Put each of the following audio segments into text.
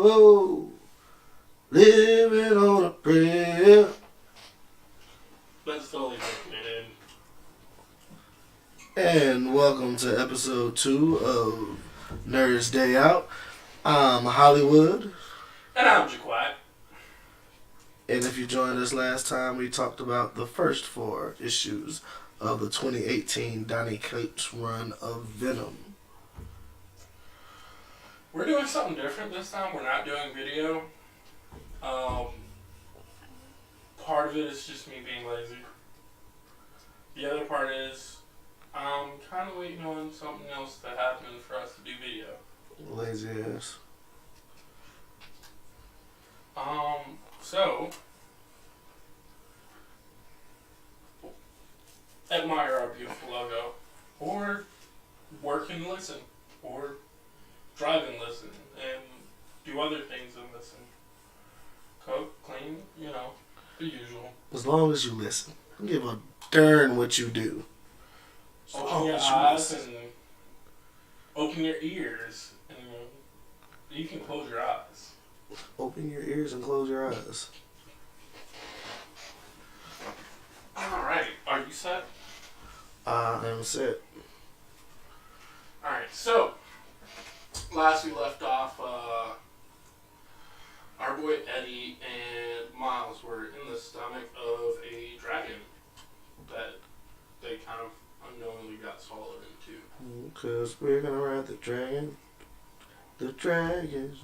Whoa, living on a prayer. That's totally different, And welcome to episode 2 of Nerds Day Out. I'm Hollywood. And I'm Jaquat. And if you joined us last time, we talked about the first 4 issues of the 2018 Donny Cates run of Venom. We're doing something different this time. We're not doing video. Part of it is just me being lazy. The other part is I'm kind of waiting on something else to happen for us to do video. Lazy ass. So admire our beautiful logo, or work and listen, or drive and listen, and do other things and listen. Cook, clean, the usual. As long as you listen. Don't give a darn what you do. Open your eyes and open your ears, and you can close your eyes. Open your ears and close your eyes. Alright, are you set? I'm set. Alright, so last we left off, our boy Eddie and Miles were in the stomach of a dragon that they kind of unknowingly got swallowed into. Because we're gonna ride the dragon. The dragon.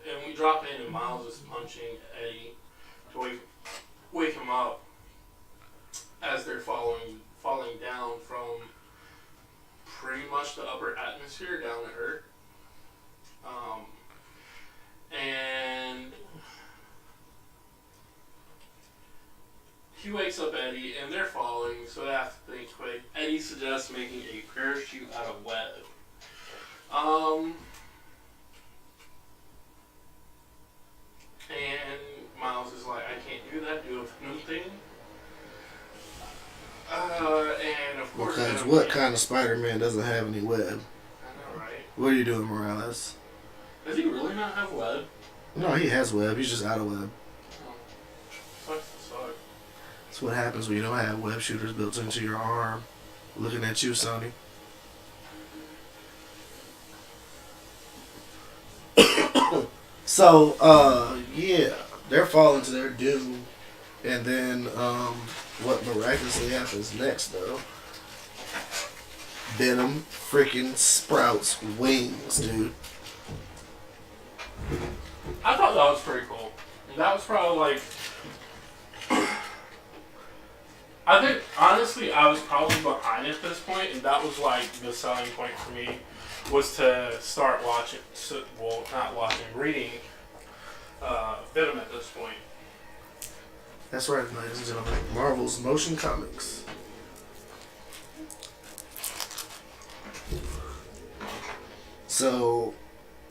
And we drop in and Miles is punching Eddie to wake him up as they're falling down from pretty much the upper atmosphere down to Earth. And he wakes up Eddie and they're falling, so they have to think quick. Eddie suggests making a parachute out of web. And Miles is like, I can't do that, do a Venom thing. And of course... Because what kind of Spider-Man doesn't have any web? I know, right? What are you doing, Morales? Does he really not have web? No, he has web. He's just out of web. Oh. Sucks to suck. That's what happens when you don't have web shooters built into your arm. Looking at you, Sony. So, yeah, they're falling to their doom. And then, what miraculously happens next, though? Venom freaking sprouts wings, dude. I thought that was pretty cool. That was probably like... I think, honestly, I was probably behind at this point, and that was like the selling point for me, was to start watching, well, not watching, reading Venom at this point. That's right, ladies and gentlemen. Marvel's Motion Comics. So,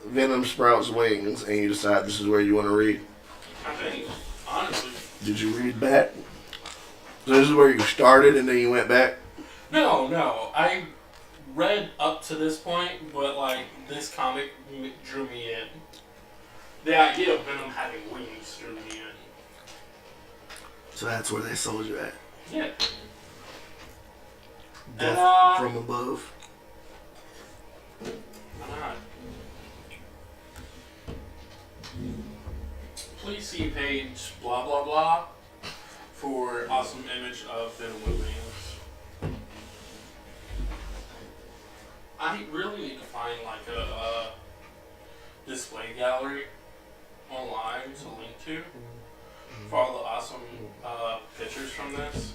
Venom sprouts wings, and you decide this is where you want to read. I think, honestly. Did you read back? So this is where you started, and then you went back? No. I read up to this point, but like this comic drew me in. The idea of Venom having wings drew me in. So that's where they sold you at? Yeah. Death from above? Why not? Please see page blah blah blah for awesome image of Venom with wings. I really need to find like a display gallery online to link to for all the awesome pictures from this.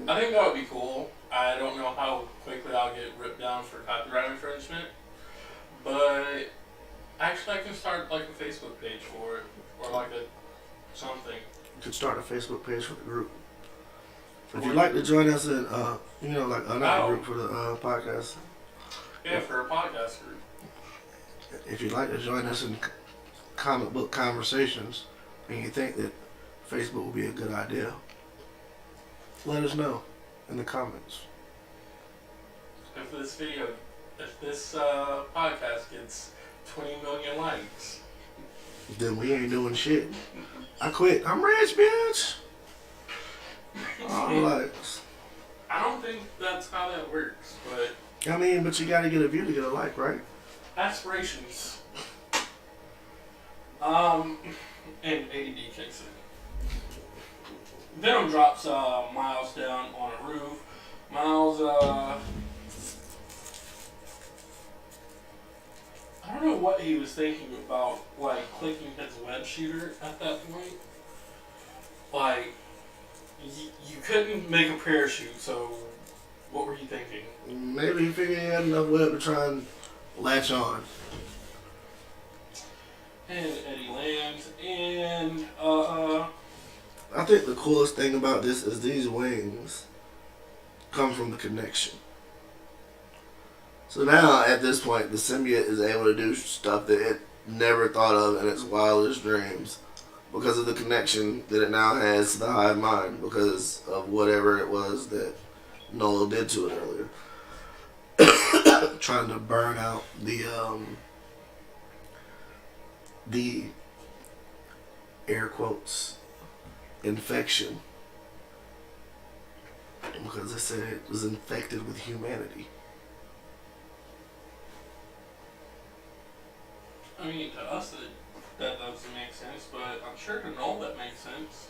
I think that would be cool. I don't know how quickly I'll get ripped down for copyright infringement, but actually I can start like a Facebook page for it, or like a something. You could start a Facebook page for the group. If you'd like to join us in, like another group for the podcast. Yeah, for a podcast group. If you'd like to join us in comic book conversations, and you think that Facebook would be a good idea, let us know. in the comments. If this podcast gets 20 million likes, Then we ain't doing shit. I quit. I'm rich, bitch. Like, I don't think that's how that works, but I mean, but you gotta get a view to get a like, right? aspirations. And AD kicks in. Venom drops Miles down on a roof. Miles, I don't know what he was thinking about, like, clicking his web shooter at that point. Like, you couldn't make a parachute, so what were you thinking? Maybe he figured he had enough web to try and latch on. And Eddie lands, and I think the coolest thing about this is these wings come from the connection. So now, at this point, the symbiote is able to do stuff that it never thought of in its wildest dreams because of the connection that it now has to the hive mind because of whatever it was that Noel did to it earlier. Trying to burn out the air quotes infection because they said it was infected with humanity. I mean, to us that doesn't make sense, but I'm sure to Noel that makes sense.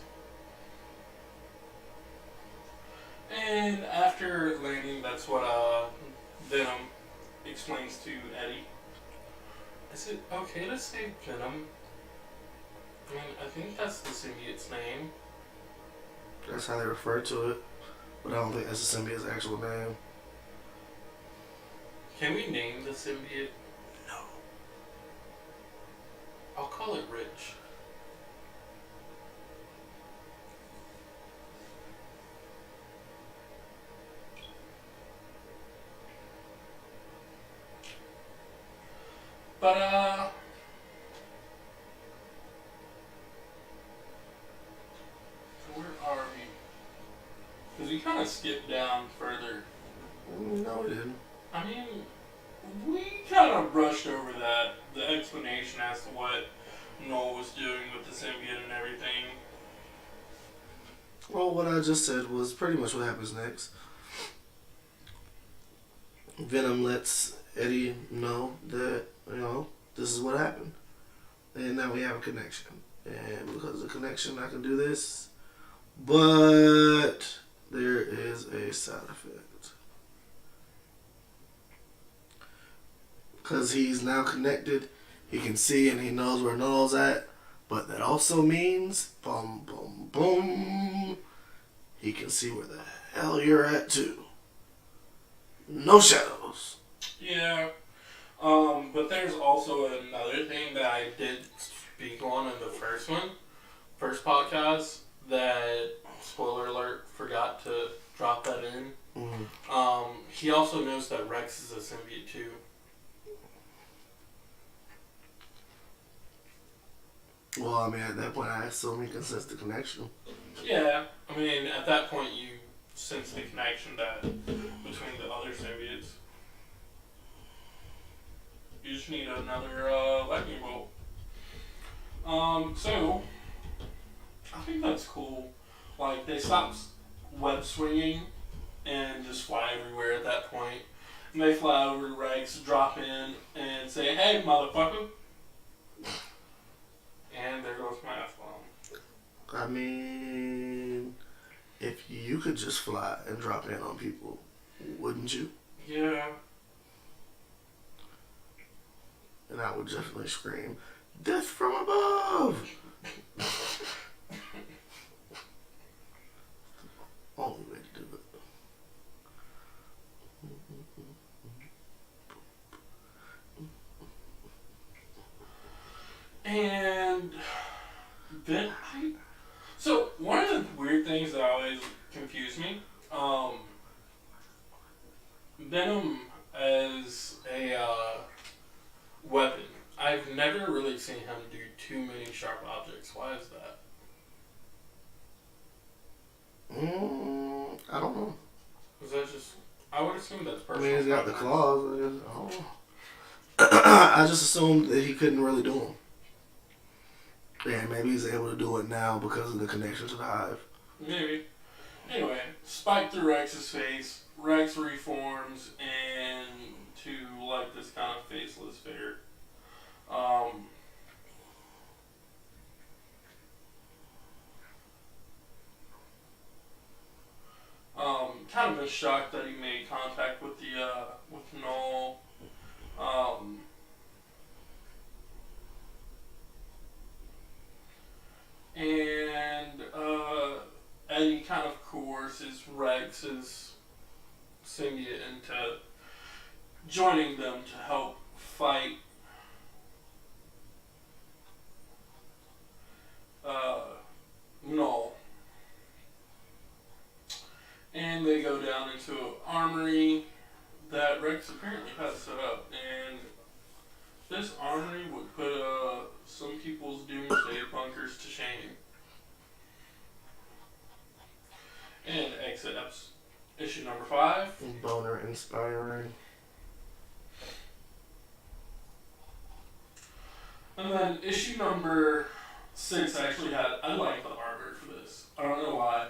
And after landing, that's what Venom explains to Eddie. Is it okay to say Venom? I mean, I think that's the symbiote's name. That's how they refer to it, but I don't think that's the symbiote's actual name. Can we name the symbiote? No. I'll call it Rich. But, where are we? Because we kind of skipped down further. No, we didn't. I mean, we kind of brushed over that, the explanation as to what Noel was doing with the symbiote and everything. Well, what I just said was pretty much what happens next. Venom lets Eddie know that, this is what happened. And now we have a connection. And because of the connection, I can do this. But there is a side effect. Because he's now connected, he can see and he knows where Noel's at. But that also means, boom, boom, boom, he can see where the hell you're at too. No shadows. Yeah. But there's also another thing that I did speak on in the first podcast, that, spoiler alert, forgot to drop that in. Mm-hmm. He also knows that Rex is a symbiote too. Well, I mean, at that point, I assume he can sense the connection. Yeah, I mean, at that point, you sense the connection that between the other symbiotes. You just need another lightning bolt. So I think that's cool. Like, they stop web swinging and just fly everywhere at that point. And they fly over to Rex, drop in, and say, "Hey, motherfucker!" And there goes my F-bomb. I mean, if you could just fly and drop in on people, wouldn't you? Yeah. And I would definitely scream, "Death from above!" Only way to do it. And then so one of the weird things that always confused me, Venom as a weapon. I've never really seen him do too many sharp objects. Why is that? I don't know. that just? I would assume that's I personal. mean, he's got the preference. claws. I guess. I don't know. I just assumed that he couldn't really do them. And maybe he's able to do it now because of the connection to the hive. Maybe. Anyway, spike through Rex's face. Rex reforms into like this kind of faceless figure. Kind of been shocked that he made contact with the with Null. And Eddie kind of coerces Rex's symbiote into joining them to help fight Null. And they go down into an armory that Rex apparently has set up. And this armory would put some people's doomsday bunkers to shame. And exit issue number 5. Boner inspiring. And then issue number 6 actually had, I like the artwork for this. I don't know why.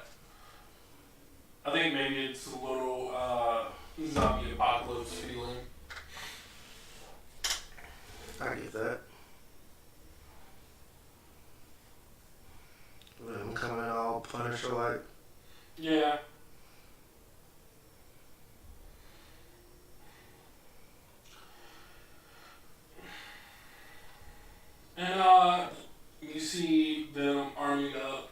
I think maybe it's a little zombie apocalypse feeling. I get that. Them coming all Punisher like. Yeah. And you see Venom arming up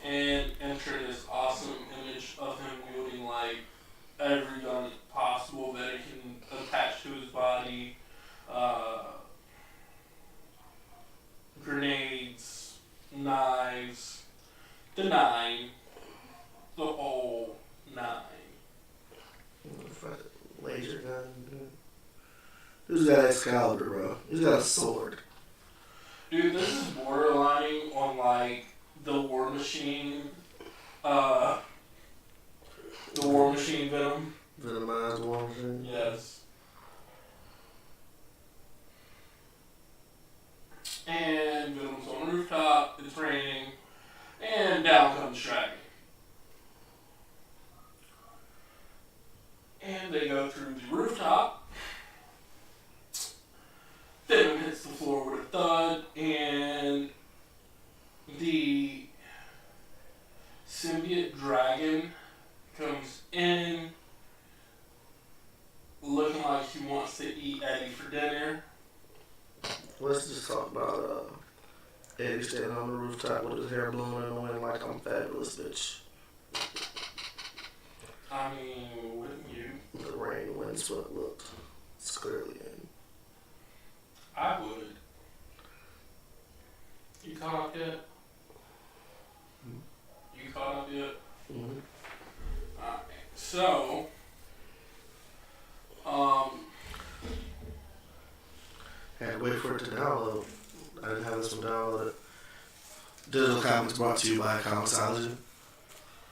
and enter this awesome image of him wielding like every gun possible that he can attach to his body. Grenades, knives, the 9, the whole 9. Laser gun. Who's got Excalibur, bro? He's got a sword. Dude, this is borderlining on like the War Machine, the War Machine Venom. Venomized War Machine. Yes. And Venom's on the rooftop, it's raining, and down comes Dragon. And they go through the rooftop. Venom hits the floor with a thud, and the symbiote dragon comes in looking like he wants to eat Eddie for dinner. Let's just talk about Eddie standing on the rooftop with his hair blowing in the wind like I'm fabulous, bitch. I mean, wouldn't you? The rain, windswept look. It's clearly in. I would. You caught up yet? You caught up yet? Mm-hmm. Alright. So, Had to wait for it to download. I didn't have this one downloaded. Digital Comics brought to you by Comixology.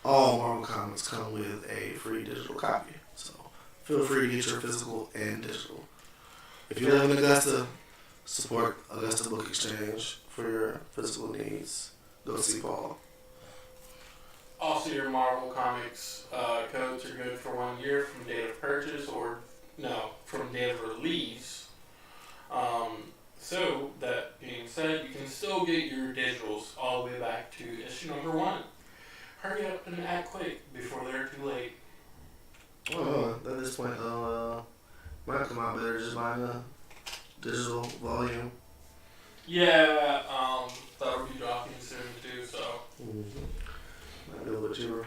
All Marvel Comics come with a free digital copy. So feel free to get your physical and digital. If you live in Augusta, support Augusta Book Exchange for your physical needs. Go see Paul. also your Marvel Comics codes are good for 1 year from date of purchase from date of release. So, that being said, you can still get your digitals all the way back to issue number 1. Hurry up and act quick before they're too late. Oh, at this point, might come out better just buying a digital volume. Yeah, that'll be dropping soon too, so. Mm-hmm. Might be a little bit cheaper.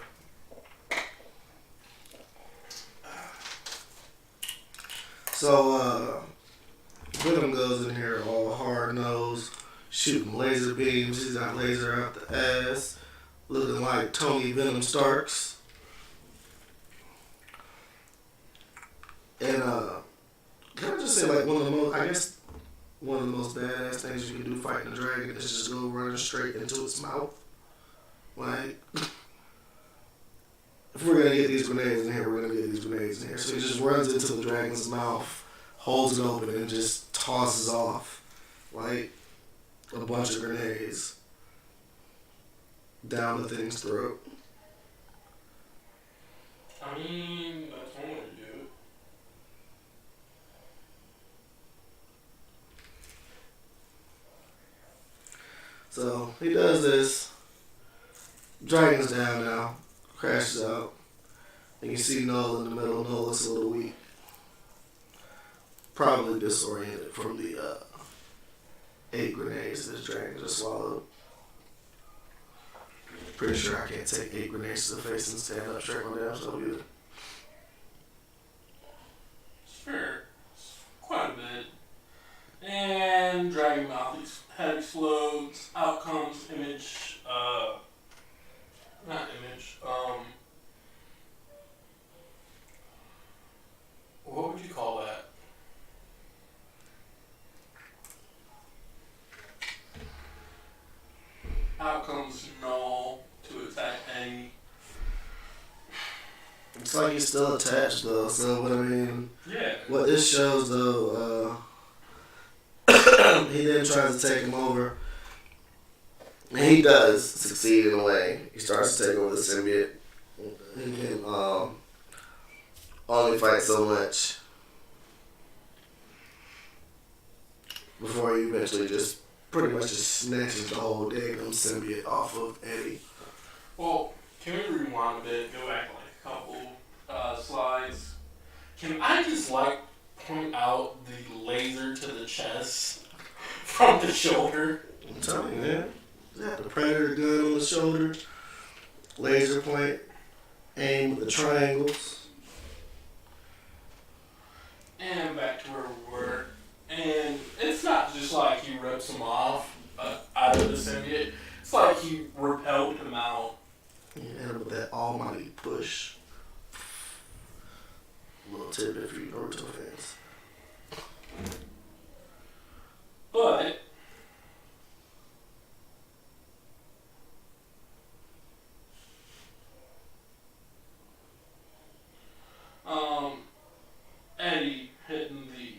So, Venom goes in here all hard-nosed, shooting laser beams. He's got laser out the ass, looking like Tony Venom Starks. And, can I just say, like, one of the most badass things you can do fighting a dragon is just go running straight into its mouth. Like, if we're gonna get these grenades in here, we're gonna grenades in here. So he just runs into the dragon's mouth, holds it open, and just tosses off like a bunch of grenades down the thing's throat. I mean, that's one way to do it. So he does this. Dragon's down now. Crashes out. And you see Noel in the middle. Noel looks a little weak. Probably disoriented from the 8 grenades this dragon just swallowed. Pretty sure I can't take 8 grenades to the face and stand up straight my damn self either. Sure. Quite a bit. And Dragon Mouth head explodes. Out comes Image. Not Image. What would you call that? Out comes Null to attack Eddie. It's like he's still attached though, so what I mean, Yeah. what this shows though, he then tries to take him over. And he does succeed in a way. He starts to take over the symbiote. He can only fight so much before he eventually just pretty much just snatches the whole daggum symbiote off of Eddie. Well, can we rewind a bit? Go back like a couple slides. Can I just point out the laser to the chest from the shoulder? I'm telling you, man. Got the Predator gun on the shoulder, laser point, aim with the triangles. And back to where we were. And it's not just like he rips him off out of the symbiote. It's like he repelled him out. And with that almighty push. Little tidbit for you Naruto fans. But Eddie hitting the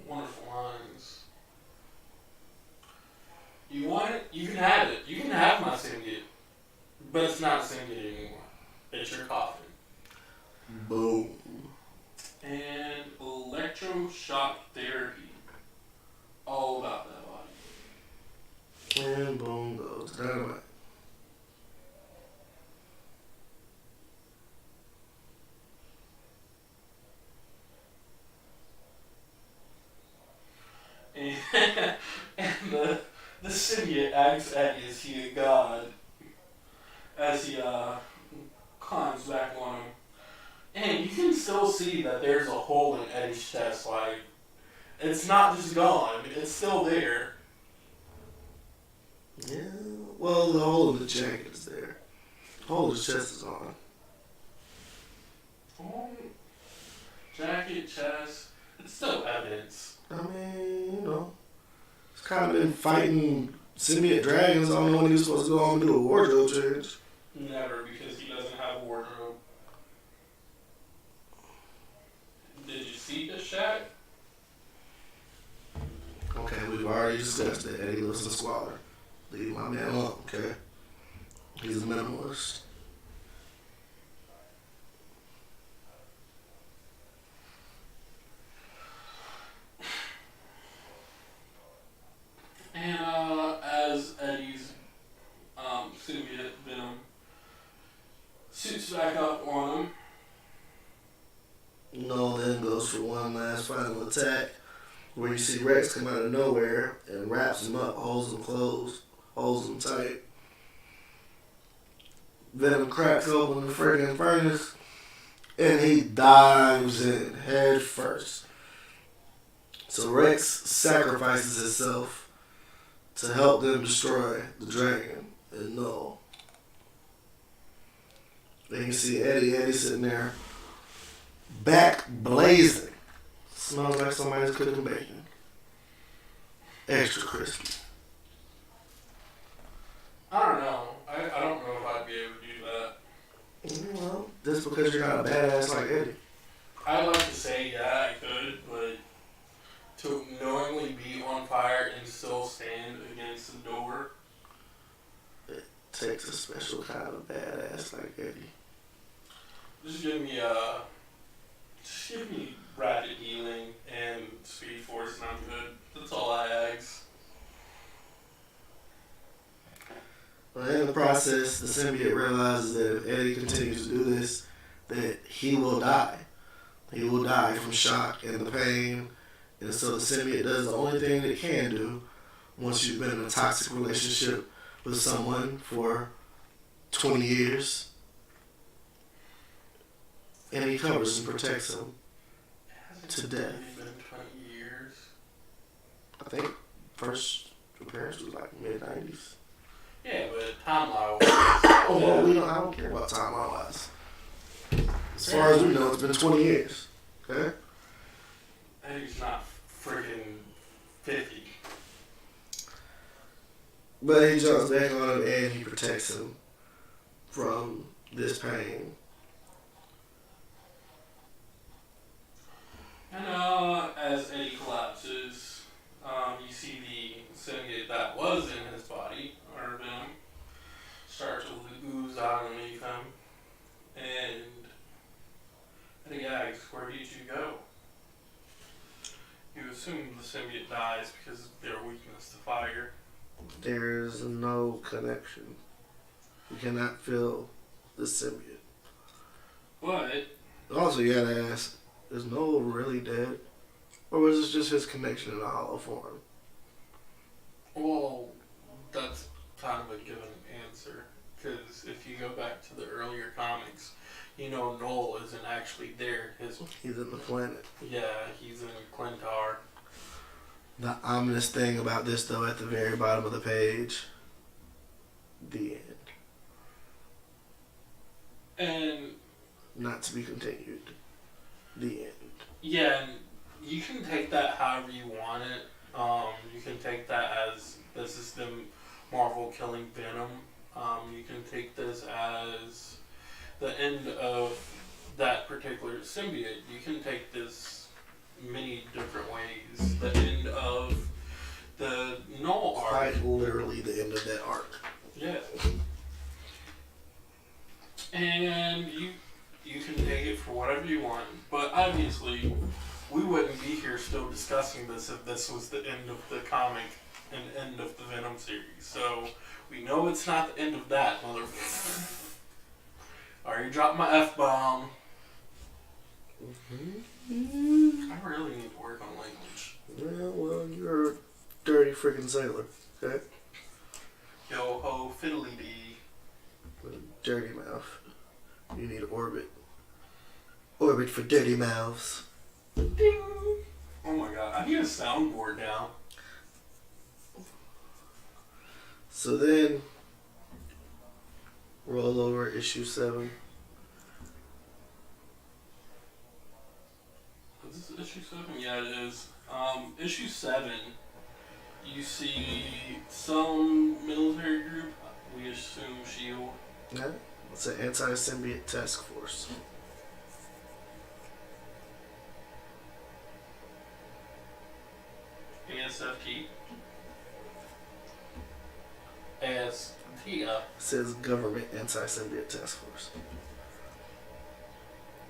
wonderful lines. You want it? You can have it. You can have my symbiote. But it's not a symbiote anymore. It's your coffin. Boom. And electroshock therapy. All about that body. And boom goes dynamite. And the symbiote acts as he a god as he climbs back on him. And you can still see that there's a hole in Eddie's chest. Like, it's not just gone. It's still there. Yeah, well, the hole in the jacket is there. The hole in his chest is on. Jacket, chest. It's still evidence. I mean, he's kind of been fighting symbiote dragons. I don't know when he was supposed to go home and do a wardrobe change. Never, because he doesn't have a wardrobe. Did you see the shack? Okay, we've already discussed that Eddie lives in squalor. Leave my man alone, okay? He's a minimalist. And as Eddie's symbiote Venom suits back up on him. Noel then goes for one last final attack where you see Rex come out of nowhere and wraps him up, holds him closed, holds him tight. Venom cracks open the friggin' furnace and he dives in head first. So Rex sacrifices himself to help them destroy the dragon and Noel. Then you see Eddie sitting there, back blazing. Smells like somebody's cooking bacon. Extra crispy. I don't know. I don't know if I'd be able to do that. Well, just because you're not a badass like Eddie. I'd like to say, yeah, I could, but to knowingly be on fire and still stand against the door. It takes a special kind of badass like Eddie. Just give me rapid healing and speed force and I'm good. That's all I ask. But in the process, the symbiote realizes that if Eddie continues to do this, that he will die. He will die from shock and the pain. And so the symbiote does the only thing that it can do once you've been in a toxic relationship with someone for 20 years. And he covers and protects him to death. It's been 20 years. I think first appearance was like mid-90s. Yeah, but timeline-wise. Oh, well, I don't care about timeline-wise. As far as we know, it's been 20 years. Okay? He's not freaking 50. But he jumps back on him and he protects him from this pain. And as Eddie collapses, you see the symbiote that was in his body, or Venom, start to ooze out underneath him. And Eddie asks, where did you go? You assume the symbiote dies because of their weakness to fire. There's no connection. You cannot feel the symbiote. But Also, you gotta ask, is Noel really dead? Or was this just his connection in a hollow form? well, that's kind of a given answer. Because if you go back to the earlier comics, Noel isn't actually there. He's in the planet. Yeah, he's in Clintar. The ominous thing about this, though, at the very bottom of the page, the end. And Not to be continued. The end. yeah, and you can take that however you want it. You can take that as this is the Marvel killing Venom. You can take this as the end of that particular symbiote. You can take this many different ways. The end of the Null arc. Quite literally the end of that arc. Yeah. And you can take it for whatever you want, but obviously we wouldn't be here still discussing this if this was the end of the comic and end of the Venom series. So we know it's not the end of that, I already dropped my F-bomb. Mm-hmm. I really need to work on language. Yeah, well, you're a dirty freaking sailor, okay? Yo ho fiddly dee. Dirty mouth. You need orbit. Orbit for dirty mouths. Ding! Oh my god, I need a soundboard now. So then, roll over issue 7. Is this issue 7? Yeah, it is. Issue 7, you see some military group, we assume S.H.I.E.L.D. Yeah, it's an anti-symbiote task force. ASFT. AST, It says Government Anti-Symbiote Task Force.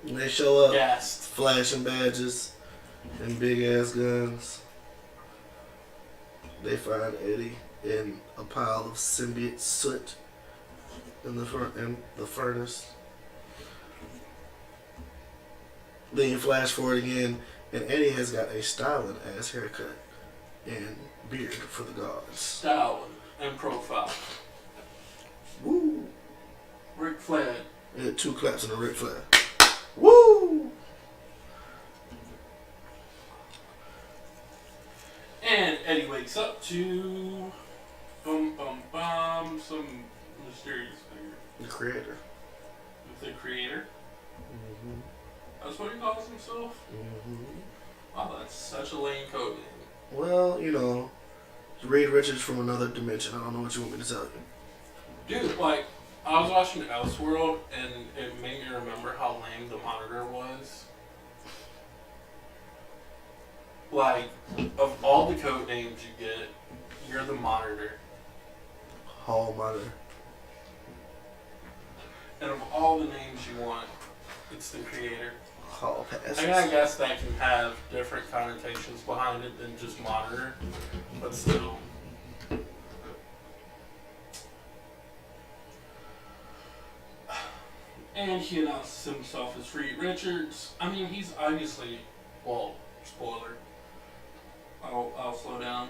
And they show up, gassed. flashing badges and big ass guns. They find Eddie in a pile of symbiote soot in the furnace. Then you flash forward again, and Eddie has got a styling ass haircut and beard for the gods. Style and profile. Woo! Ric Flair. He had 2 claps and a Ric Flair. Woo! And Eddie wakes up to some mysterious figure. The creator. The creator. Mm-hmm. That's what he calls himself? Mm-hmm. Wow, that's such a lame code name. Well, it's Reed Richards from another dimension. I don't know what you want me to tell you. Dude, like, I was watching Elseworld, and it made me remember how lame the Monitor was. like, of all the code names you get, you're the monitor. Hall monitor. And of all the names you want, it's the creator. Hall passes. I mean, I guess that can have different connotations behind it than just monitor, but still. And he announces himself as Reed Richards. I mean, he's obviously, well, spoiler. I'll slow down.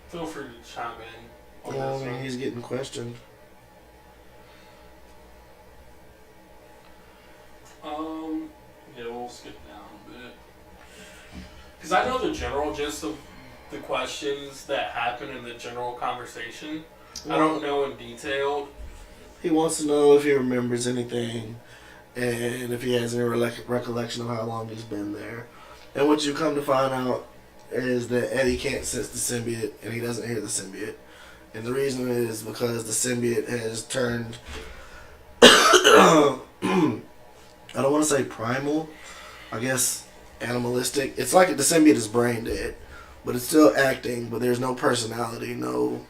Feel free to chime in on Yeah, I this mean, one. he's getting questioned. Yeah, we'll skip down a bit. Because I know the general gist of the questions that happen in the general conversation. I don't know in detail. He wants to know if he remembers anything and if he has any recollection of how long he's been there. And what you come to find out is that Eddie can't sense the symbiote and he doesn't hear the symbiote. And the reason is because the symbiote has turned I don't want to say primal, I guess animalistic. It's like the symbiote is brain dead, but it's still acting, but there's no personality, no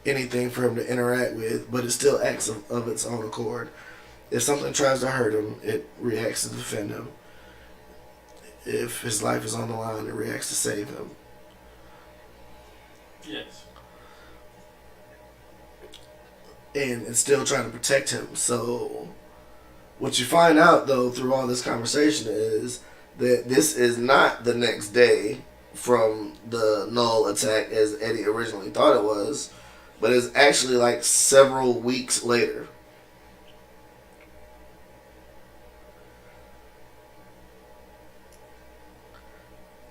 anything for him to interact with, but it still acts of its own accord. If something tries to hurt him, it reacts to defend him. If his life is on the line, it reacts to save him. Yes. And it's still trying to protect him. So what you find out, though, through all this conversation is that this is not the next day from the Null attack as Eddie originally thought it was, but it's actually like several weeks later.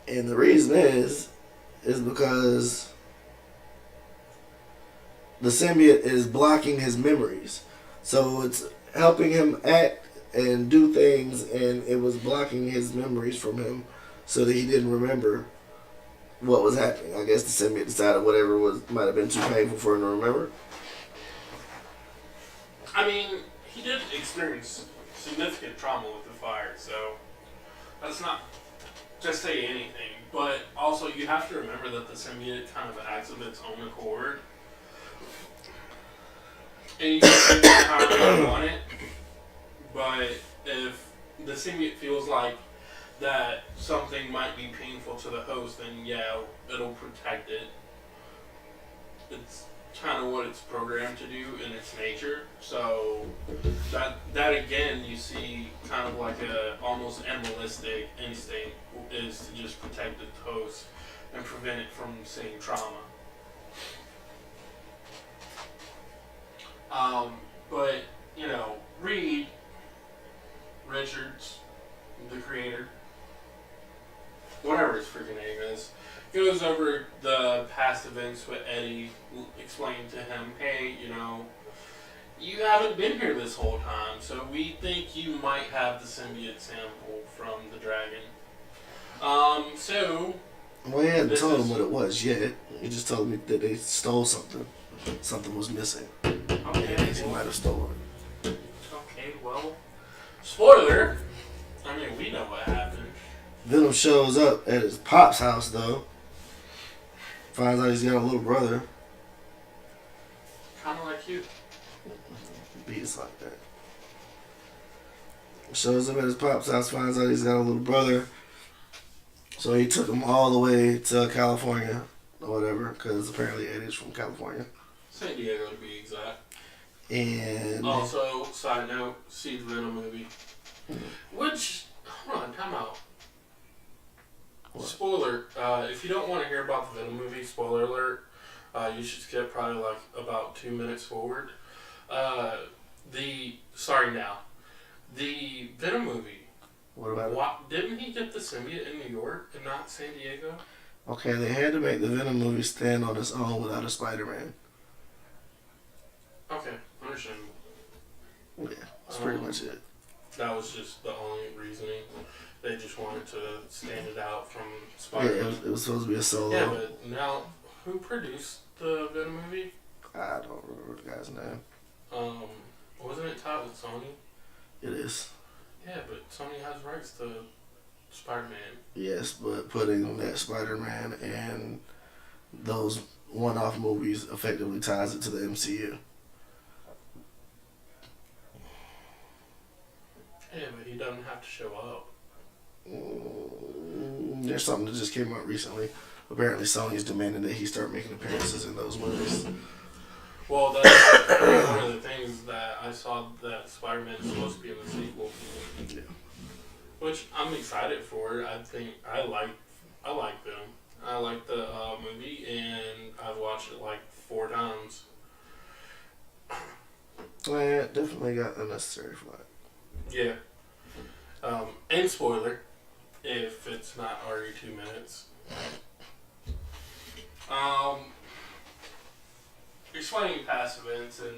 And the reason is because the symbiote is blocking his memories. So it's helping him act and do things, and it was blocking his memories from him so that he didn't remember what was happening. I guess the symbiote decided whatever might have been too painful for him to remember. I mean, he did experience significant trauma with the fire, so that's not just say anything. But also, you have to remember that the symbiote kind of acts of its own accord. And you can take it however you want it, but if the symbiote feels like that something might be painful to the host, then yeah, it'll protect it. It's kind of what it's programmed to do in its nature. So that again, you see kind of like a almost animalistic instinct is to just protect its host and prevent it from seeing trauma. But, you know, Reed Richards, the creator, whatever his freaking name is, goes over the past events with Eddie, explained to him, hey, you know, you haven't been here this whole time, so we think you might have the symbiote sample from the dragon. So... Well, he hadn't told him what it was yet. He just told me that they stole something. Something was missing. Okay, And he might have stolen it. Okay, well, spoiler. I mean, we know what happened. Venom shows up at his pop's house, though. Finds out he's got a little brother. Kind of like you. Beats like that. Shows up at his pop's house, finds out he's got a little brother. So he took him all the way to California, or whatever, because apparently Eddie's from California. San Diego, to be exact. And Also, side note, see the Venom movie. Which, hold on, time out. What? Spoiler, if you don't want to hear about the Venom movie, spoiler alert, you should skip probably like about 2 minutes forward. The Venom movie. What about it? Didn't he get the symbiote in New York and not San Diego? Okay, they had to make the Venom movie stand on its own without a Spider-Man. Okay, understandable. Yeah, that's pretty much it. That was just the only reasoning. They just wanted to stand it out from Yeah, Spider-Man. it was supposed to be a solo. Yeah, but now, who produced the Venom movie? I don't remember the guy's name. Wasn't it tied with Sony? It is. Yeah, but Sony has rights to Spider-Man. Yes, but putting that Spider-Man and those one-off movies effectively ties it to the MCU. Yeah, but he doesn't have to show up. There's something that just came out recently. Apparently, Sony's demanding that he start making appearances in those movies. Well, that's one of the things that I saw that Spider-Man is supposed to be in the sequel. Yeah. Which I'm excited for. I think I like them. I like the movie, and I've watched it like 4 times. Yeah, definitely got unnecessary flack. Yeah. And spoiler, if it's not already 2 minutes. Explaining past events, and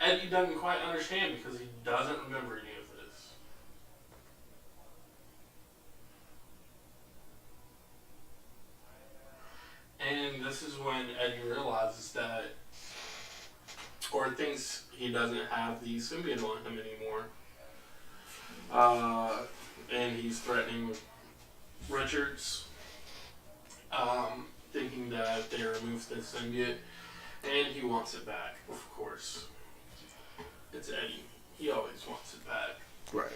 Eddie doesn't quite understand because he doesn't remember any of this. And this is when Eddie realizes that, or thinks he doesn't have the symbiote on him anymore. And he's threatening Richards, thinking that they removed the symbiote, and he wants it back, of course. It's Eddie. He always wants it back. Right.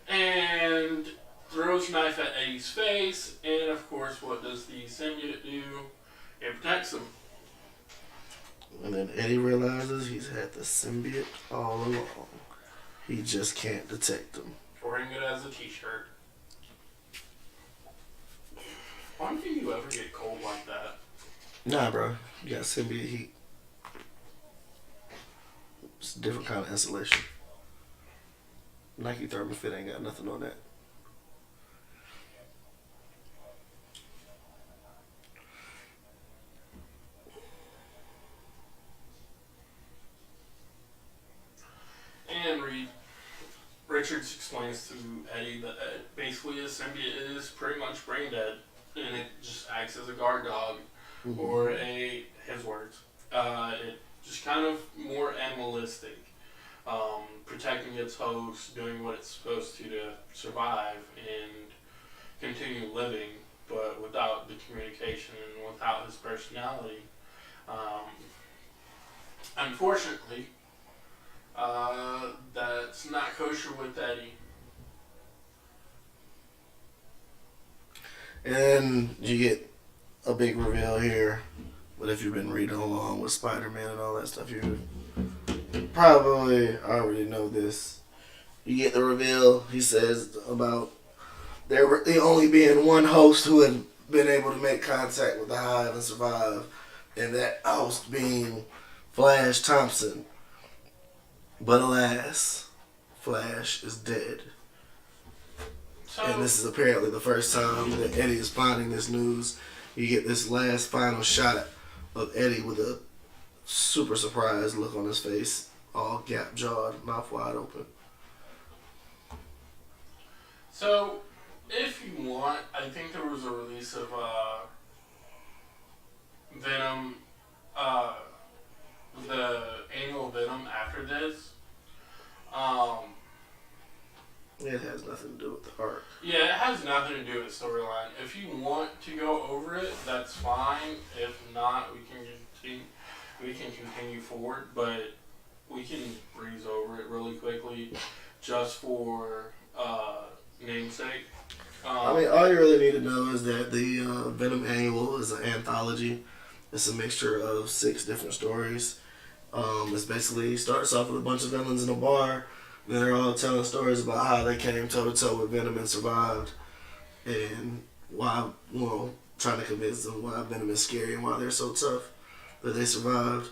And throws a knife at Eddie's face, and of course, what does the symbiote do? It protects him. And then Eddie realizes he's had the symbiote all along. He just can't detect them. Wearing it as a t-shirt. Why do you ever get cold like that? Nah, bro. You got symbiote heat. It's a different kind of insulation. Nike Thermofit ain't got nothing on that. And Richards explains to Eddie that basically his symbiote is pretty much brain dead, and it just acts as a guard dog, or his words, it just kind of more animalistic, protecting its host, doing what it's supposed to survive and continue living, but without the communication and without his personality. Unfortunately, that's not kosher with Eddie. And you get a big reveal here. But if you've been reading along with Spider-Man and all that stuff, you probably already know this. You get the reveal, he says, about there only being one host who had been able to make contact with the hive and survive, and that host being Flash Thompson. But alas, Flash is dead. So, And this is apparently the first time that Eddie is finding this news. You get this last final shot of Eddie with a super surprised look on his face, all gap-jawed, mouth wide open. So, if you want, I think there was a release of Venom, the annual Venom after this. It has nothing to do with the art. Yeah, it has nothing to do with storyline. If you want to go over it, that's fine. If not, we can continue forward, but we can breeze over it really quickly just for namesake. I mean, all you really need to know is that the Venom Annual is an anthology. It's a mixture of 6 different stories. It's basically starts off with a bunch of villains in a bar. Then they're all telling stories about how they came toe-to-toe with Venom and survived. And why, trying to convince them why Venom is scary and why they're so tough that they survived.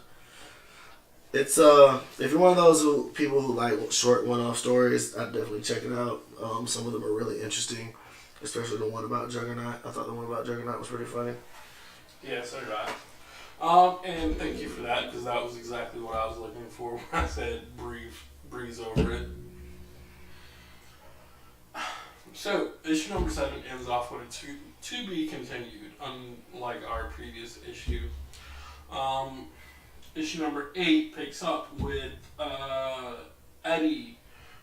It's if you're one of those people who like short one-off stories, I'd definitely check it out. Some of them are really interesting, especially the one about Juggernaut. I thought the one about Juggernaut was pretty funny. Yeah, so did I. And thank you for that, because that was exactly what I was looking for when I said breeze over it. So, issue number 7 ends off with a to be continued, unlike our previous issue. Issue number 8 picks up with Eddie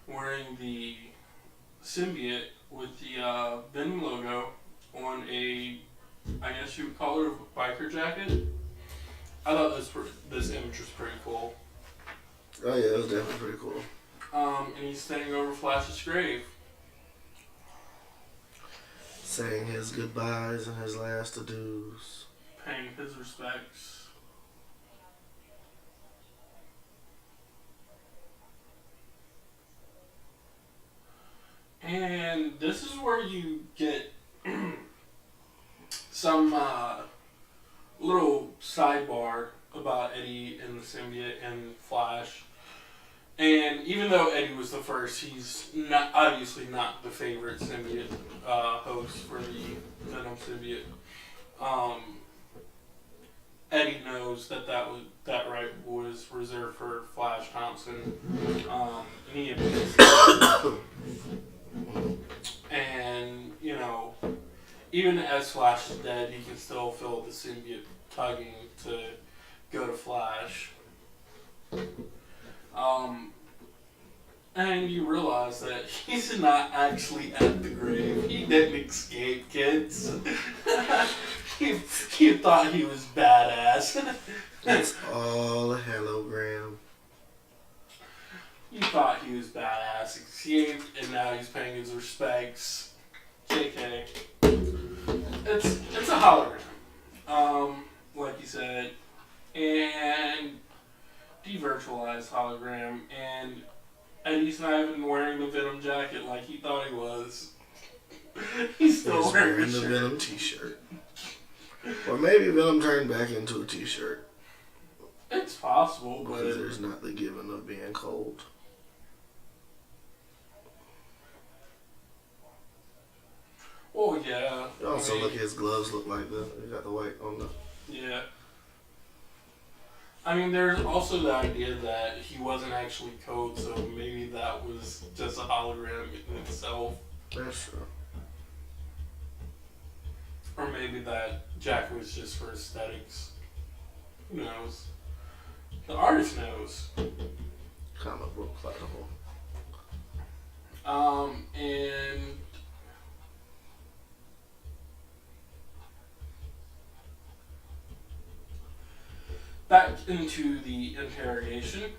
wearing the symbiote with the Venom logo on a, I guess you would call it a biker jacket. I thought this image was pretty cool. Oh yeah, it was definitely pretty cool. And he's standing over Flash's grave. Saying his goodbyes and his last adieus. Paying his respects. And this is where you get some little sidebar about Eddie and the symbiote and Flash. And even though Eddie was the first, he's not obviously not the favorite symbiote host for the Venom symbiote. Eddie knows that right was reserved for Flash Thompson, and he admits that. And even as Flash is dead, he can still feel the symbiote tugging to go to Flash. And you realize that he's not actually at the grave. He didn't escape, kids. You thought he was badass. It's all a hologram. You thought he was badass, escaped, and now he's paying his respects. JK. It's a hologram. Like you said. And de-virtualized hologram, and Eddie's not even wearing the Venom jacket like he thought he was. He's still wearing the Venom t-shirt. Or maybe Venom turned back into a t-shirt. It's possible, but because there's not the given of being cold. Oh yeah. Also, look, his gloves look like the. He got the white on the. Yeah. I mean, there's also the idea that he wasn't actually code, so maybe that was just a hologram in itself. That's true. Or maybe that jacket was just for aesthetics. Who knows? The artist knows. Comic book collectible. And back into the interrogation.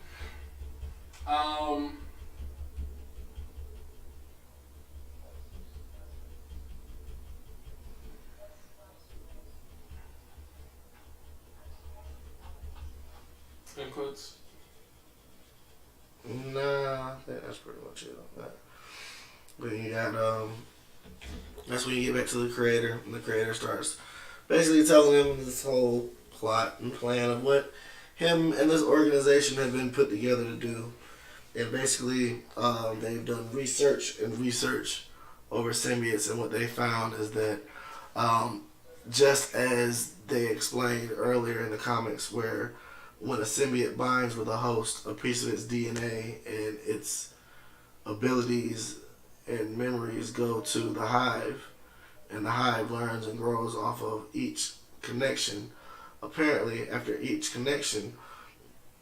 Inputs. Nah, I think that's pretty much it on that. But you got that's when you get back to the creator, and the creator starts basically telling him this whole plot and plan of what him and this organization have been put together to do. And basically, they've done research over symbiotes, and what they found is that just as they explained earlier in the comics, where when a symbiote binds with a host, a piece of its DNA and its abilities and memories go to the hive, and the hive learns and grows off of each connection. Apparently, after each connection,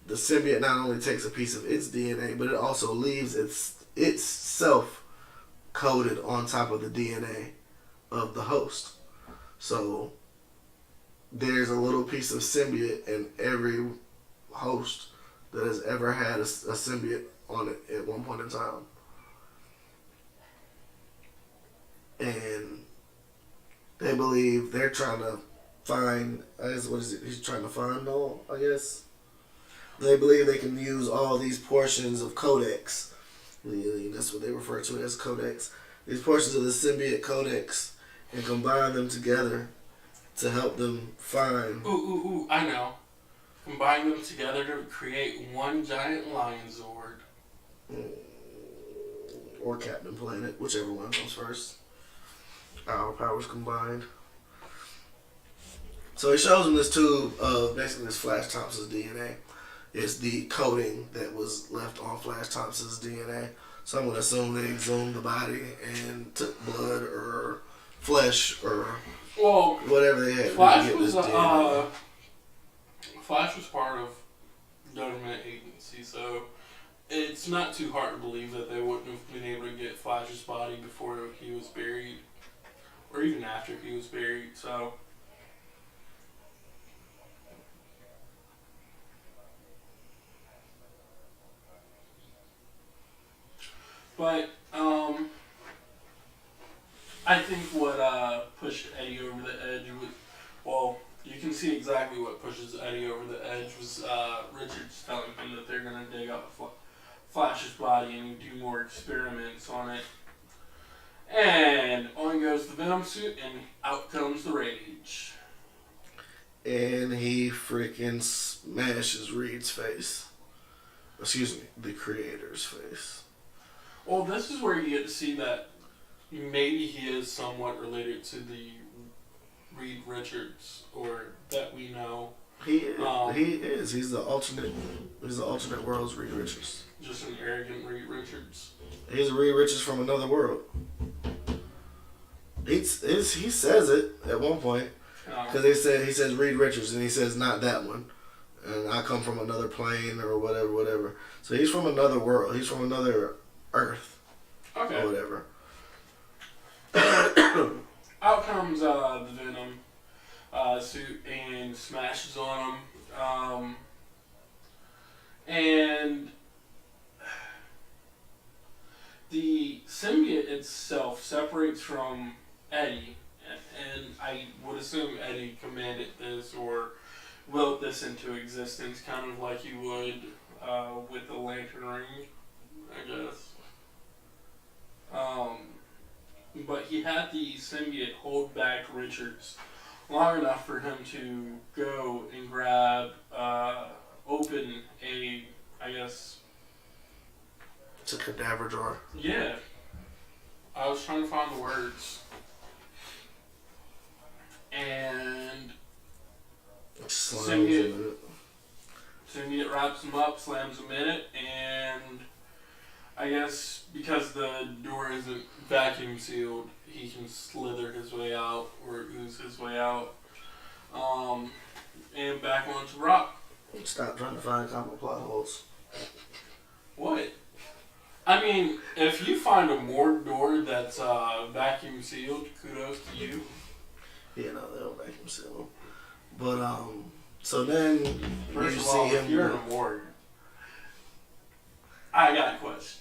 the symbiote not only takes a piece of its DNA, but it also leaves itself coded on top of the DNA of the host. So there's a little piece of symbiote in every host that has ever had a symbiote on it at one point in time. And they believe they're trying to find, I guess, what is it? He's trying to find all, I guess. They believe they can use all these portions of codex. That's what they refer to as codex. These portions of the symbiote codex and combine them together to help them find. Ooh, I know. Combine them together to create one giant lion Zord. Or Captain Planet, whichever one comes first. Our powers combined. So he shows them this tube of basically this Flash Thompson's DNA. It's the coding that was left on Flash Thompson's DNA. So I'm going to assume they exhumed the body and took blood or flesh or whatever they had. Flash was Flash was part of government agency, so it's not too hard to believe that they wouldn't have been able to get Flash's body before he was buried, or even after he was buried. So, but I think what pushed Eddie over the edge was, well, you can see exactly what pushes Eddie over the edge was Richards telling him that they're gonna dig up Flash's body and do more experiments on it. And on goes the Venom suit, and out comes the Rage. And he freaking smashes Reed's face. Excuse me, the creator's face. Well, this is where you get to see that maybe he is somewhat related to the Reed Richards, or that we know. He is. He's the alternate. He's the alternate world's Reed Richards. Just an arrogant Reed Richards. He's a Reed Richards from another world. He says it at one point because he says Reed Richards and he says not that one, and I come from another plane or whatever. So he's from another world. He's from another Earth. Okay. Or whatever. Out comes the Venom suit and smashes on him. And the symbiote itself separates from Eddie, and I would assume Eddie commanded this or willed this into existence, kind of like you would with the Lantern Ring, I guess. But he had the symbiote hold back Richards long enough for him to go and grab, open a, I guess... It's a cadaver jar. Yeah. I was trying to find the words. And... Symbiote wraps him up, slams him in it, and... I guess because the door isn't vacuum sealed, he can slither his way out or ooze his way out. And back onto Rock. Stop trying to find common plot holes. What? I mean, if you find a morgue door that's vacuum sealed, kudos to you. Yeah, no, they don't vacuum seal them. But so then First you of all, see if him. you're in a morgue, I got questions.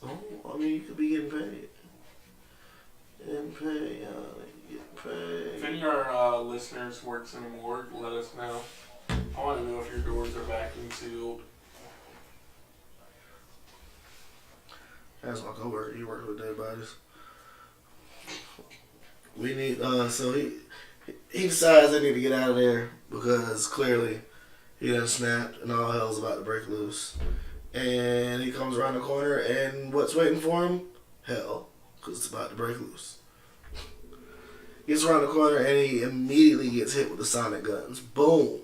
Oh, I mean, you could be getting paid. Getting paid, getting paid. If any of our listeners works in a morgue, let us know. I want to know if your doors are vacuum sealed. That's my coworker. He works with dead bodies. We need. So he decides they need to get out of there because clearly he done snapped and all hell's about to break loose. And he comes around the corner, and what's waiting for him? Hell, because it's about to break loose. Gets around the corner, and he immediately gets hit with the sonic guns. Boom!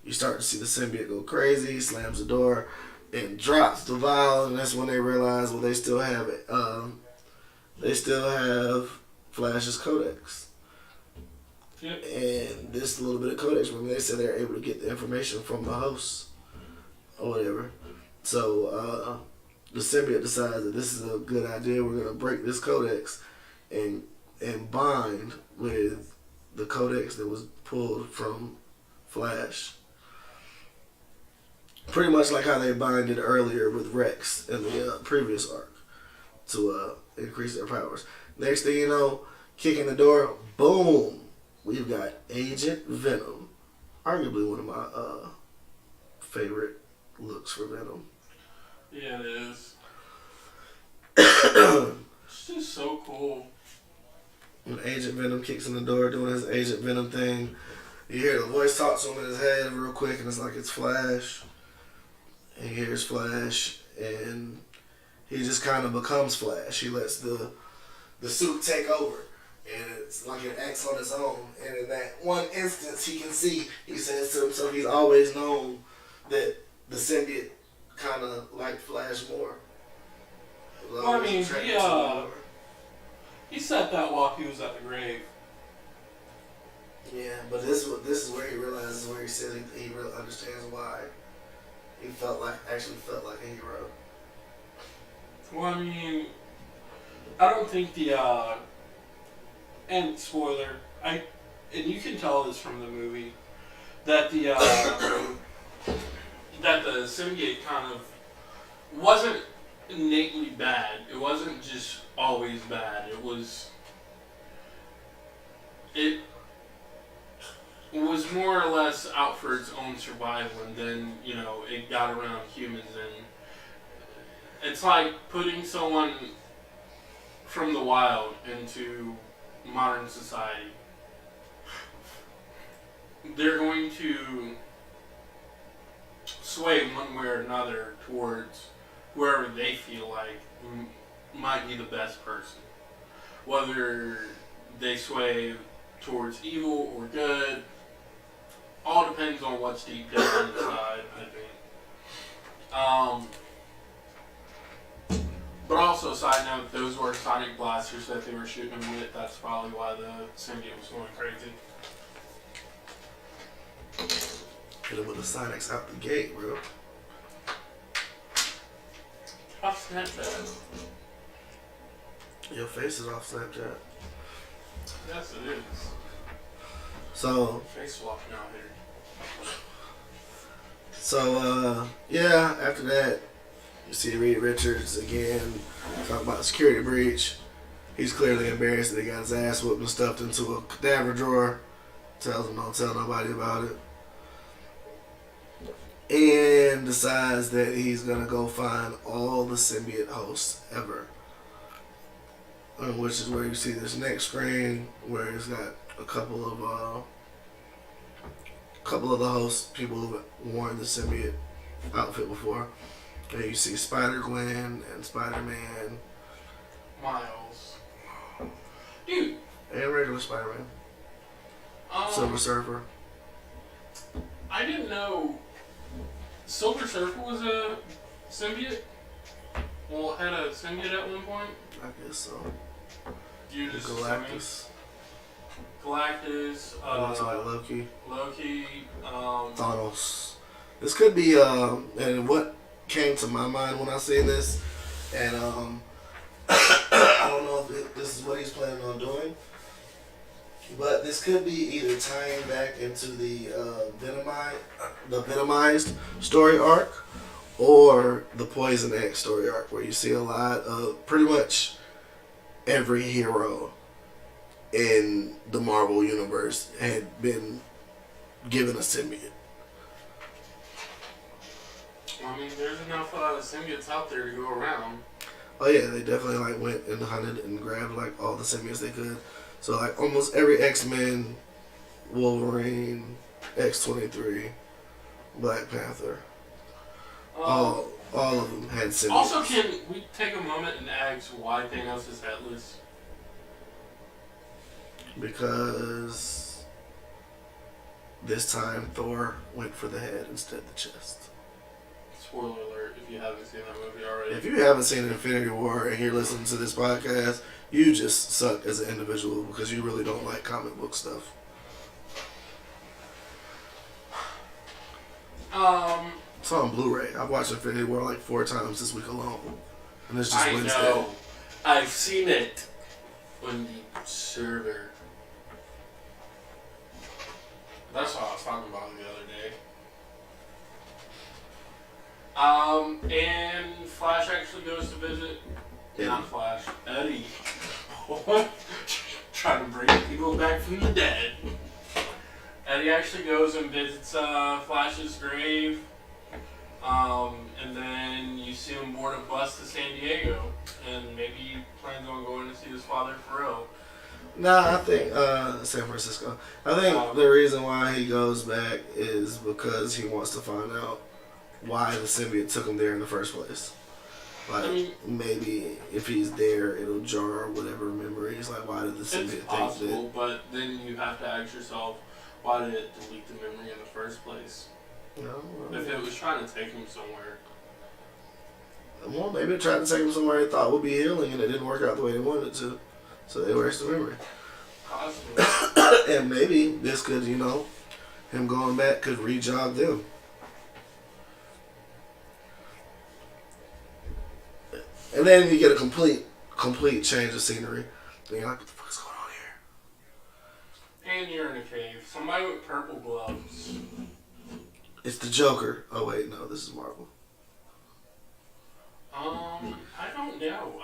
You start to see the symbiote go crazy. He slams the door and drops the vial, and that's when they realize, well, they still have it. They still have Flash's codex. Yep. And this little bit of codex, remember they said they're able to get the information from the hosts or whatever. So the symbiote decides that this is a good idea. We're gonna break this codex and bind with the codex that was pulled from Flash. Pretty much like how they binded earlier with Rex in the previous arc to increase their powers. Next thing you know, kicking the door, boom! We've got Agent Venom, arguably one of my favorite looks for Venom. Yeah, it is. It's just so cool. When Agent Venom kicks in the door doing his Agent Venom thing, you hear the voice talk to him in his head real quick, and it's like it's Flash. And he hears Flash, and he just kind of becomes Flash. He lets the suit take over, and it's like an X on its own. And in that one instance, he can see, he says to himself, he's always known that the symbiote kind of liked Flash more. Well, I mean, he said that while he was at the grave. Yeah, but this is where he realizes, where he says he really understands why he actually felt like a hero. Well, I mean, I don't think and spoiler, and you can tell this from the movie, that that the symbiote kind of wasn't innately bad. It wasn't just always bad. It was more or less out for its own survival, and then, it got around humans, and it's like putting someone from the wild into modern society. They're going to sway one way or another towards whoever they feel like might be the best person. Whether they sway towards evil or good, all depends on what's deep down inside, I think. But also, side note, those were sonic blasters that they were shooting them with. That's probably why the symbiote was going crazy. Hit him with the Sonics out the gate, bro. Off Snapchat. Your face is off Snapchat. Yes, it is. So. Face swapping out here. So, yeah, after that, you see Reed Richards again talking about a security breach. He's clearly embarrassed that he got his ass whooped and stuffed into a cadaver drawer. Tells him don't tell nobody about it. And decides that he's gonna go find all the symbiote hosts ever. Which is where you see this next screen where it's got a couple of the hosts, people who've worn the symbiote outfit before. And you see Spider-Gwen and Spider-Man. Miles. Dude. And regular Spider-Man. Silver Surfer. I didn't know Silver Surfer was a symbiote. Well, had a symbiote at one point. I guess so. You just Galactus. Galactus. Looks like Loki. Thanos. This could be and what came to my mind when I seen this, and I don't know if this is what he's planning on doing, but this could be either tying back into the Venomized story arc, or the Poison X story arc, where you see a lot of pretty much every hero in the Marvel universe had been given a symbiote. Well, I mean, there's enough symbiotes out there to go around. Oh yeah, they definitely went and hunted and grabbed all the symbiotes they could. So almost every X-Men, Wolverine, X-23, Black Panther, all of them had symbiotes. Also, can we take a moment and ask why Thanos is headless? Because this time Thor went for the head instead of the chest. Spoiler alert if you haven't seen that movie already. If you haven't seen Infinity War and you're listening to this podcast, you just suck as an individual because you really don't like comic book stuff. It's on Blu-ray. I've watched Infinity War 4 times this week alone. And it's just Wednesday. I know. I've seen it on the server. That's what I was talking about the other day. And Flash actually goes to visit. Yeah. Not Flash. Eddie. Trying to bring people back from the dead. Eddie actually goes and visits Flash's grave. And then you see him board a bus to San Diego. And maybe he plans on going to see his father for real. Nah, I think San Francisco. I think the reason why he goes back is because he wants to find out why the symbiote took him there in the first place. Maybe if he's there, it'll jar whatever memories. Why did the symbiote it's possible, but then you have to ask yourself, why did it delete the memory in the first place? No. If it was trying to take him somewhere. Well, maybe it tried to take him somewhere it thought would be healing, and it didn't work out the way they wanted it to. So they erased the memory. Possibly. And maybe this could, him going back could re-jog them. And then you get a complete change of scenery. And you're like, what the fuck is going on here? And you're in a cave. Somebody with purple gloves. It's the Joker. Oh wait, no, this is Marvel. I don't know.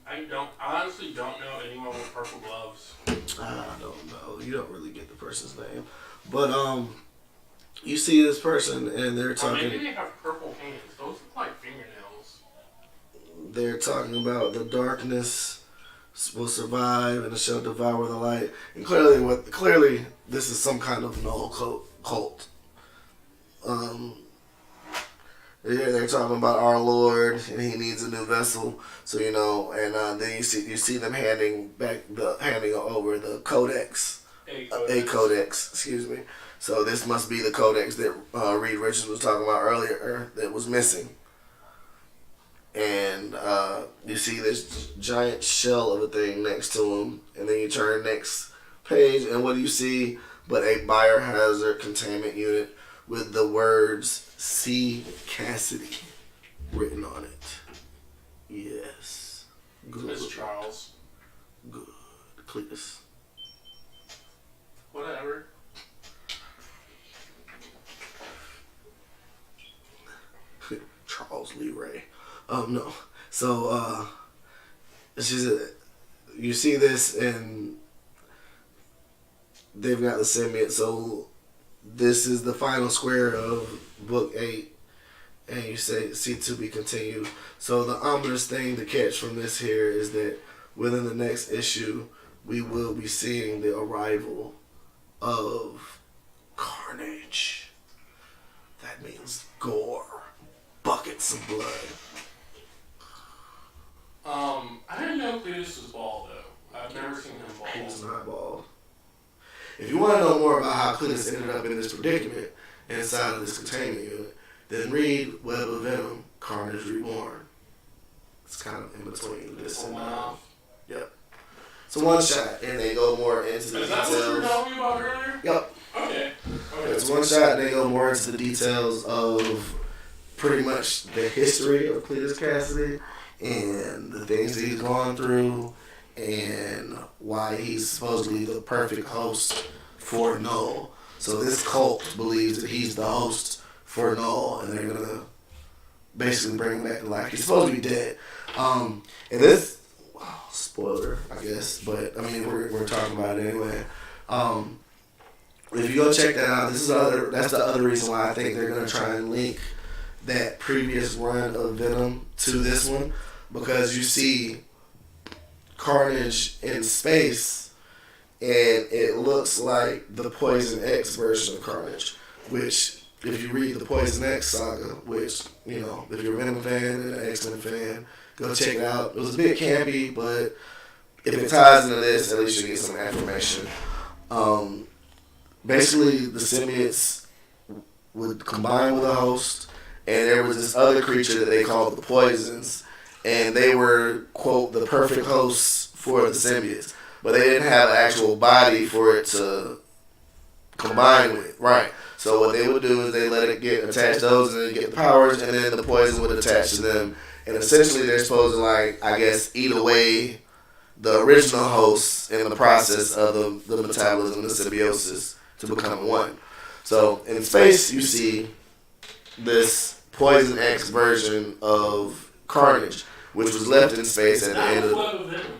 I honestly don't know anyone with purple gloves. I don't know. You don't really get the person's name. But you see this person and they're talking. Maybe they have purple hands. Those look like fingernails. They're talking about the darkness will survive and it shall devour the light. And clearly this is some kind of null cult. They're talking about our Lord and he needs a new vessel. So and then you see them handing over the codex. A codex, excuse me. So this must be the codex that Reed Richards was talking about earlier that was missing. And you see this giant shell of a thing next to him, and then you turn next page, and what do you see but a biohazard containment unit with the words C. Cassidy written on it. Yes. Good. Miss Charles. Good. Cletus. Whatever. Charles Lee Ray. No. So, you see this, and they've got the symbiote. So, this is the final square of book 8, and you see to be continued. So, the ominous thing to catch from this here is that within the next issue, we will be seeing the arrival of Carnage. That means gore. Buckets of blood. I didn't know Cletus was bald, though. I've never seen him bald. He's not bald. If you want to know more about how Cletus ended up in this predicament inside of this containment unit, then read Web of Venom, Carnage Reborn. It's kind of in between this and Yep. It's a one shot, and they go more into the details. Is that what you were telling me about earlier? Yep. Okay. It's one shot, and they go more into the details of pretty much the history of Cletus Cassidy and the things that he's gone through and why he's supposedly the perfect host for Null. So this cult believes that he's the host for Null, and they're gonna basically bring him back to life. He's supposed to be dead. And this spoiler, I guess, but I mean we're talking about it anyway. If you go check that out, that's the other reason why I think they're gonna try and link that previous run of Venom to this one, because you see Carnage in space and it looks like the Poison X version of Carnage, which if you read the Poison X saga, which, if you're a Venom fan and an X-Men fan, go check it out. It was a bit campy, but if it ties into this, at least you get some information. Basically, the symbiotes would combine with a host, and there was this other creature that they called the Poisons, and they were, quote, the perfect hosts for the symbiotes. But they didn't have an actual body for it to combine with. Right. So what they would do is they let it get attached to those and then get the powers, and then the poison would attach to them. And essentially they're supposed to, eat away the original hosts in the process of the metabolism, the symbiosis, to become one. So in space, you see this Poison X version of Carnage, which was left in space at the end of Venom.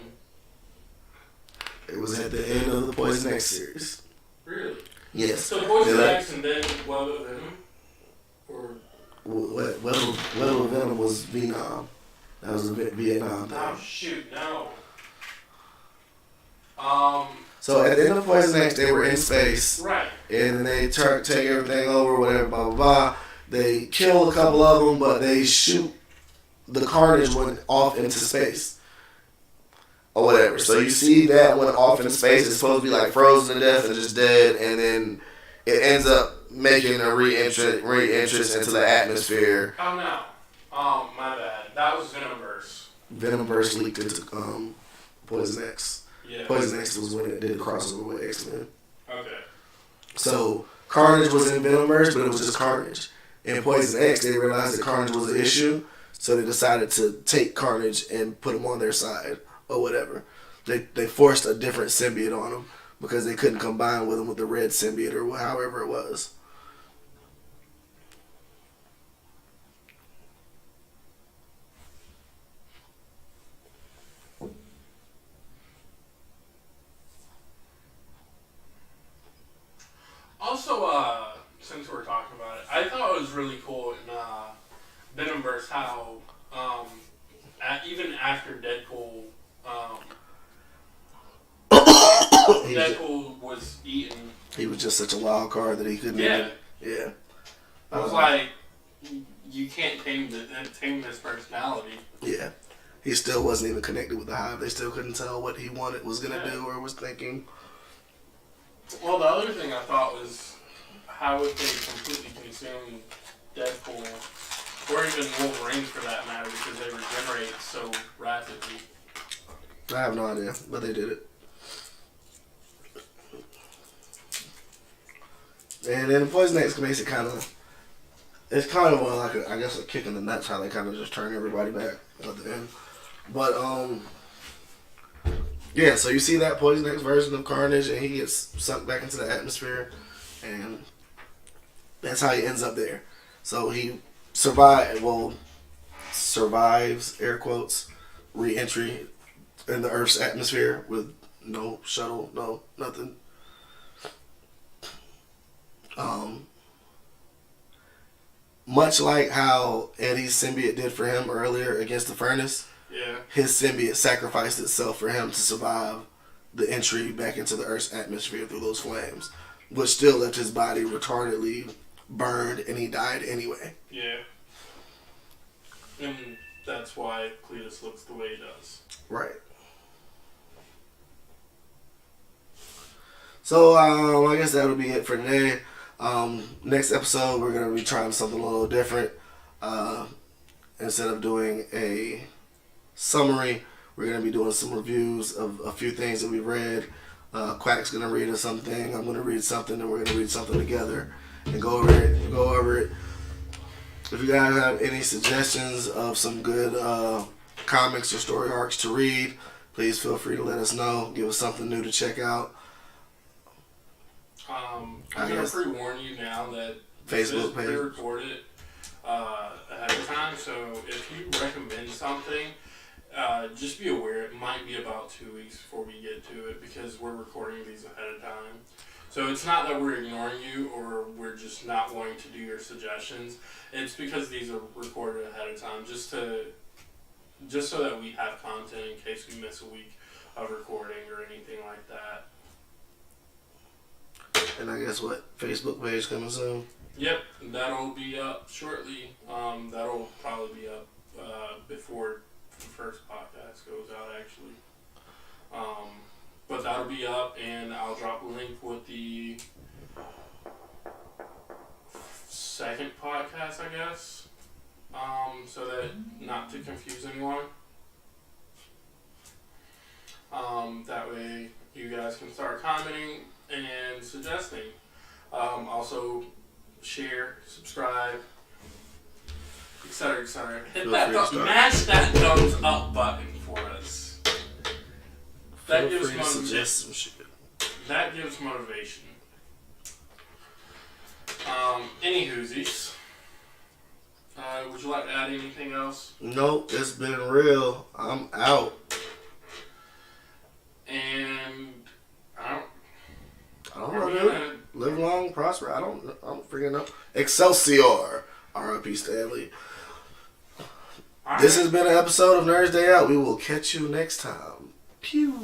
It was at the end of the Poison X series. Really? Yes. So Poison X and then Web of Venom? Or Web of Venom was Venom. That was a Vietnam thing. Oh shoot, no. So at the end of Poison X, they were in space. Right. And then they take everything over, whatever, blah, blah, blah. They kill a couple of them, but they shoot the Carnage one off into space. Or whatever. So you see that one off in space. It's supposed to be frozen to death and just dead. And then it ends up making a re-entrance into the atmosphere. Oh no. Oh, my bad. That was Venomverse. Venomverse leaked into Poison X. Yeah. Poison X was when it did the crossover with X-Men. Okay. So Carnage was in Venomverse, but it was just Carnage. In Poison X, they realized that Carnage was an issue, So they decided to take Carnage and put him on their side or whatever. They forced a different symbiote on him because they couldn't combine with him with the red symbiote or however it was. Also, since we're talking about it, I thought it was really cool in Venomverse how even after Deadpool, Deadpool was eaten. He was just such a wild card that he couldn't. Yeah, Yeah. I was like, you can't tame this personality. Yeah. He still wasn't even connected with the Hive. They still couldn't tell what he was gonna do or was thinking. Well, the other thing I thought was how would they completely consume Deadpool, or even Wolverine for that matter, because they regenerate so rapidly. I have no idea, but they did it. And then the Poison X makes it kind of, it's kind of like I guess a kick in the nuts how they kind of just turn everybody back at the end. But yeah, so you see that Poison X version of Carnage, and he gets sucked back into the atmosphere, and that's how he ends up there. So he survives, air quotes, re-entry in the Earth's atmosphere with no shuttle, no nothing. Much like how Eddie's symbiote did for him earlier against the furnace, Yeah. his symbiote sacrificed itself for him to survive the entry back into the Earth's atmosphere through those flames, which still left his body retardedly burned, and he died anyway. Yeah. And that's why Cletus looks the way he does. Right. So I guess that'll be it for today. Next episode, we're going to be trying something a little different. Instead of doing a summary, we're going to be doing some reviews of a few things that we read. Quack's going to read us something. I'm going to read something, and we're going to read something together and go over it. If you guys have any suggestions of some good comics or story arcs to read, please feel free to let us know. Give us something new to check out. I'm going to pre-warn you now that Facebook this is page pre-recorded ahead of time, so if you recommend something, just be aware it might be about 2 weeks before we get to it because we're recording these ahead of time. So it's not that we're ignoring you or we're just not wanting to do your suggestions. It's because these are recorded ahead of time just so that we have content in case we miss a week of recording or anything like that. And I guess what? Facebook page coming soon? Yep, that'll be up shortly. That'll probably be up before the first podcast goes out, actually. But that'll be up, and I'll drop a link with the second podcast, I guess, so that not to confuse anyone. That way you guys can start commenting and suggesting. Also, share, subscribe, etc., etc. Hit that mash that thumbs up button for us. That gives motivation. That gives motivation. Any whoosies. Would you like to add anything else? Nope, it's been real. I'm out. And I don't know, dude. Live long, prosper. I don't freaking know. Excelsior. R.I.P. Stanley. This has been an episode of Nerds Day Out. We will catch you next time. Pew.